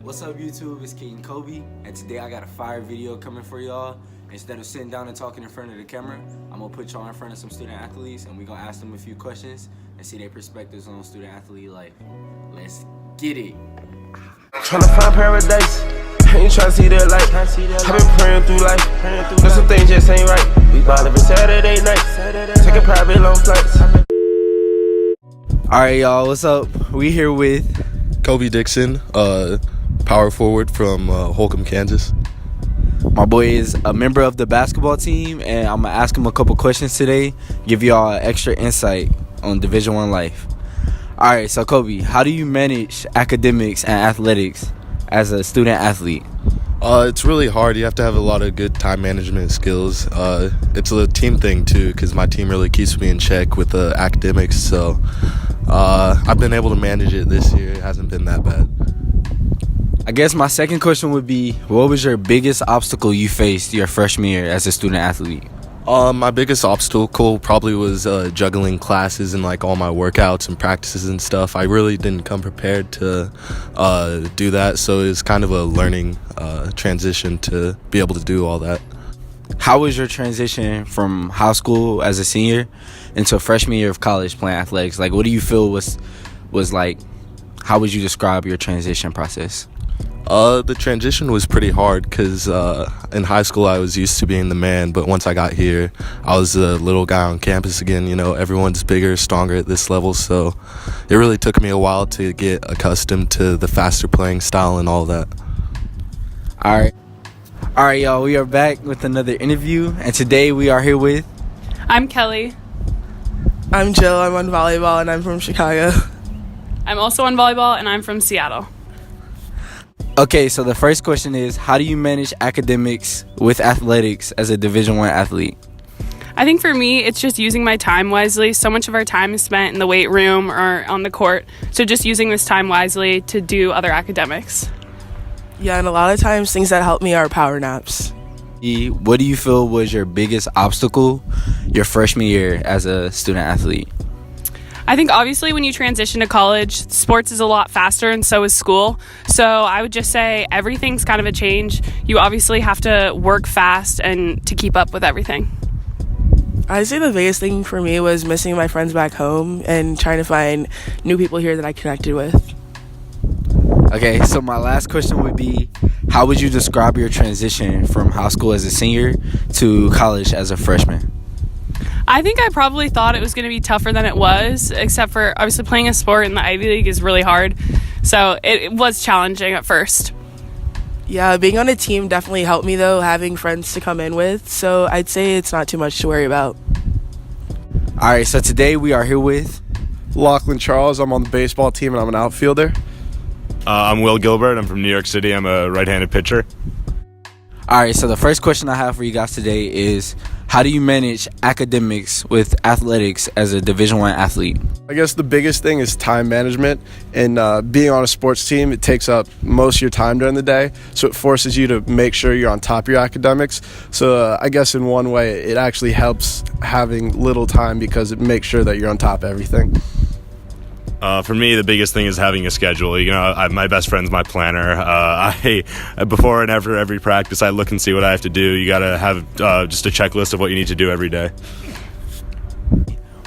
What's up YouTube, it's King Kobe, and today I got a fire video coming for y'all. Instead of sitting down and talking in front of the camera, I'm gonna put y'all in front of some student athletes and we're gonna ask them a few questions and see their perspectives on student athlete life. Let's get it. Tryna find paradise, ain't tryna see that light. I've been praying through life, know some things just ain't right. We ball every Saturday night, taking private long flights. Alright y'all, what's up? We here with Kobe Dixon, power forward from Holcomb, Kansas. my boy is a member of the basketball team, and I'm gonna ask him a couple questions today, give y'all extra insight on Division I life. Alright, so Kobe, how do you manage academics and athletics as a student athlete? It's really hard. You have to have a lot of good time management skills. It's a team thing too, because my team really keeps me in check with the academics. So I've been able to manage it this year. It hasn't been that bad. I guess my second question would be, what was your biggest obstacle you faced your freshman year as a student athlete? My biggest obstacle probably was juggling classes and like all my workouts and practices and stuff. I really didn't come prepared to do that, so it's kind of a learning transition to be able to do all that. How was your transition from high school as a senior into freshman year of college playing athletics? Like, what do you feel was like, how would you describe your transition process? The transition was pretty hard because in high school I was used to being the man, but once I got here, I was the little guy on campus again. You know, everyone's bigger, stronger at this level, so it really took me a while to get accustomed to the faster playing style and all that. All right, y'all, we are back with another interview, and today we are here with... I'm Kelly. I'm Jill. I'm on volleyball, and I'm from Chicago. I'm also on volleyball, and I'm from Seattle. Okay, so the first question is, how do you manage academics with athletics as a Division I athlete? I think for me, it's just using my time wisely. So much of our time is spent in the weight room or on the court. So just using this time wisely to do other academics. Yeah, and a lot of times things that help me are power naps. What do you feel was your biggest obstacle your freshman year as a student athlete? I think obviously when you transition to college, sports is a lot faster and so is school. So I would just say everything's kind of a change. You obviously have to work fast and to keep up with everything. I'd say the biggest thing for me was missing my friends back home and trying to find new people here that I connected with. Okay, so my last question would be, how would you describe your transition from high school as a senior to college as a freshman? I think I probably thought it was going to be tougher than it was, except for obviously playing a sport in the Ivy League is really hard. So it was challenging at first. Yeah, being on a team definitely helped me, though, having friends to come in with. So I'd say it's not too much to worry about. All right, so today we are here with... Lachlan Charles. I'm on the baseball team and I'm an outfielder. I'm Will Gilbert. I'm from New York City. I'm a right-handed pitcher. All right, so the first question I have for you guys today is, how do you manage academics with athletics as a Division I athlete? I guess the biggest thing is time management, and being on a sports team, it takes up most of your time during the day, so it forces you to make sure you're on top of your academics. So I guess in one way, it actually helps having little time because it makes sure that you're on top of everything. For me, the biggest thing is having a schedule. You know, my best friend's my planner. Before and after every practice, I look and see what I have to do. You got to have just a checklist of what you need to do every day.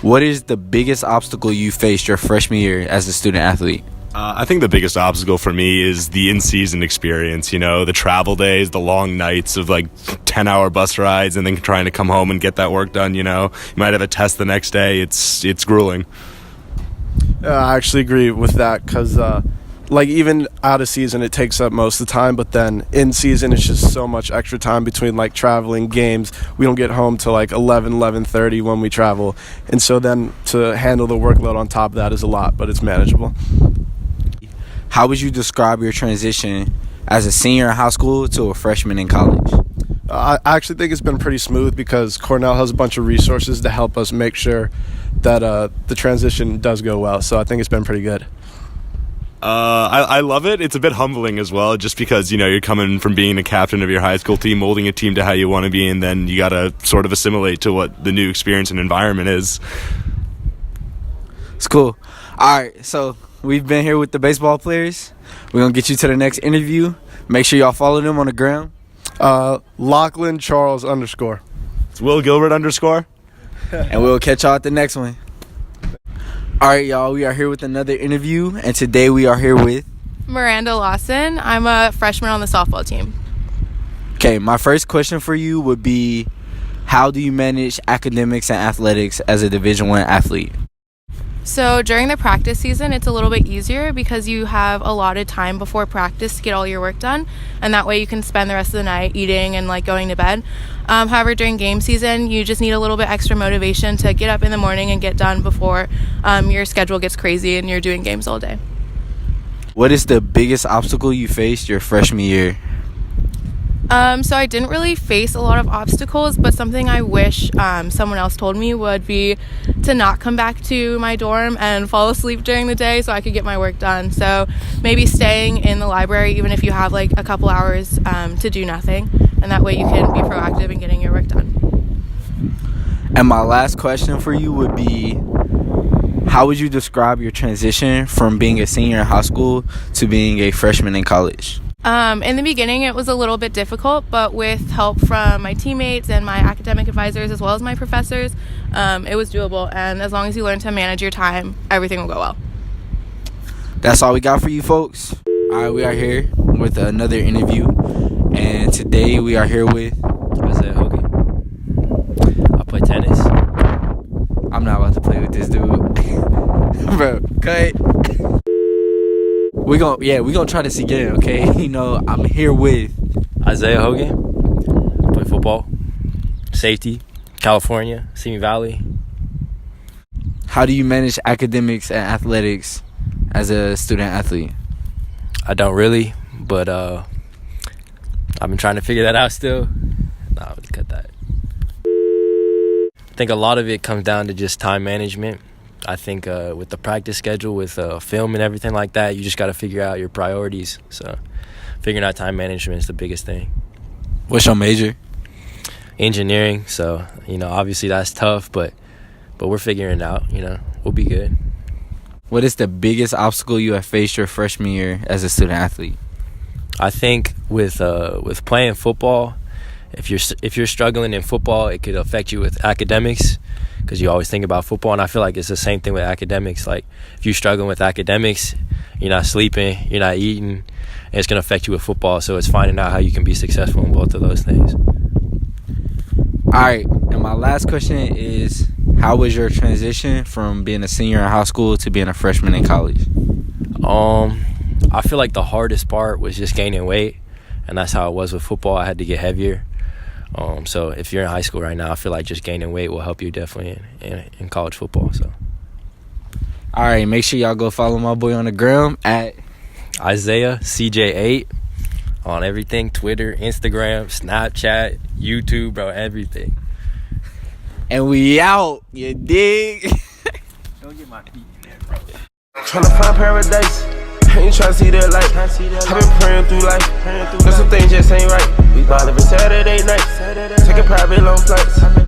What is the biggest obstacle you faced your freshman year as a student athlete? I think the biggest obstacle for me is the in-season experience. You know, the travel days, the long nights of like 10-hour bus rides, and then trying to come home and get that work done. You know, you might have a test the next day. It's grueling. I actually agree with that because like even out of season it takes up most of the time, but then in season it's just so much extra time between like traveling games. We don't get home till like 11:30 when we travel, and so then to handle the workload on top of that is a lot, but it's manageable. How would you describe your transition as a senior in high school to a freshman in college? I actually think it's been pretty smooth because Cornell has a bunch of resources to help us make sure that the transition does go well, so I think it's been pretty good. I love it. It's a bit humbling as well, just because, you know, you're coming from being the captain of your high school team, molding a team to how you want to be, and then you got to sort of assimilate to what the new experience and environment is. It's cool. All right, so we've been here with the baseball players. We're going to get you to the next interview. Make sure y'all follow them on the ground. Lachlan Charles _. It's Will Gilbert _ And we'll catch y'all at the next one. All right, y'all. We are here with another interview. And today we are here with Miranda Lawson. I'm a freshman on the softball team. Okay, my first question for you would be, how do you manage academics and athletics as a Division I athlete? So during the practice season, it's a little bit easier because you have allotted time before practice to get all your work done, and that way you can spend the rest of the night eating and like going to bed. However, during game season, you just need a little bit extra motivation to get up in the morning and get done before your schedule gets crazy and you're doing games all day. What is the biggest obstacle you faced your freshman year? So I didn't really face a lot of obstacles, but something I wish someone else told me would be to not come back to my dorm and fall asleep during the day so I could get my work done. So maybe staying in the library, even if you have like a couple hours to do nothing, and that way you can be proactive in getting your work done. And my last question for you would be, how would you describe your transition from being a senior in high school to being a freshman in college? In the beginning, it was a little bit difficult, but with help from my teammates and my academic advisors as well as my professors, it was doable. And as long as you learn to manage your time, everything will go well. That's all we got for you folks. All right, we are here with another interview. And today we are here with Isaiah Hogan. I play tennis. I'm not about to play with this dude. Bro, cut. We're gonna try this again, okay? You know, I'm here with Isaiah Hogan. Play football. Safety. California. Simi Valley. How do you manage academics and athletics as a student athlete? I don't really, but I've been trying to figure that out still. Nah, let's cut that. I think a lot of it comes down to just time management. I think with the practice schedule, with film and everything like that, you just got to figure out your priorities. So figuring out time management is the biggest thing. What's your major? Engineering. So, obviously that's tough, but we're figuring it out. We'll be good. What is the biggest obstacle you have faced your freshman year as a student athlete? I think with playing football, if you're struggling in football, it could affect you with academics, because you always think about football. And I feel like it's the same thing with academics. Like, if you're struggling with academics, you're not sleeping, you're not eating, and it's going to affect you with football. So it's finding out how you can be successful in both of those things. All right, and my last question is, how was your transition from being a senior in high school to being a freshman in college? I feel like the hardest part was just gaining weight, and that's how it was with football. I had to get heavier. So if you're in high school right now, I feel like just gaining weight will help you definitely in college football. So, all right, make sure y'all go follow my boy on the gram at Isaiah CJ8 on everything: Twitter, Instagram, Snapchat, YouTube, bro, everything. And we out, you dig? Don't get my feet in there, bro. Tryna find paradise. Ain't tryna see the light. I've been praying through life. Know some things just ain't right. We ball every Saturday night. Taking private long flights.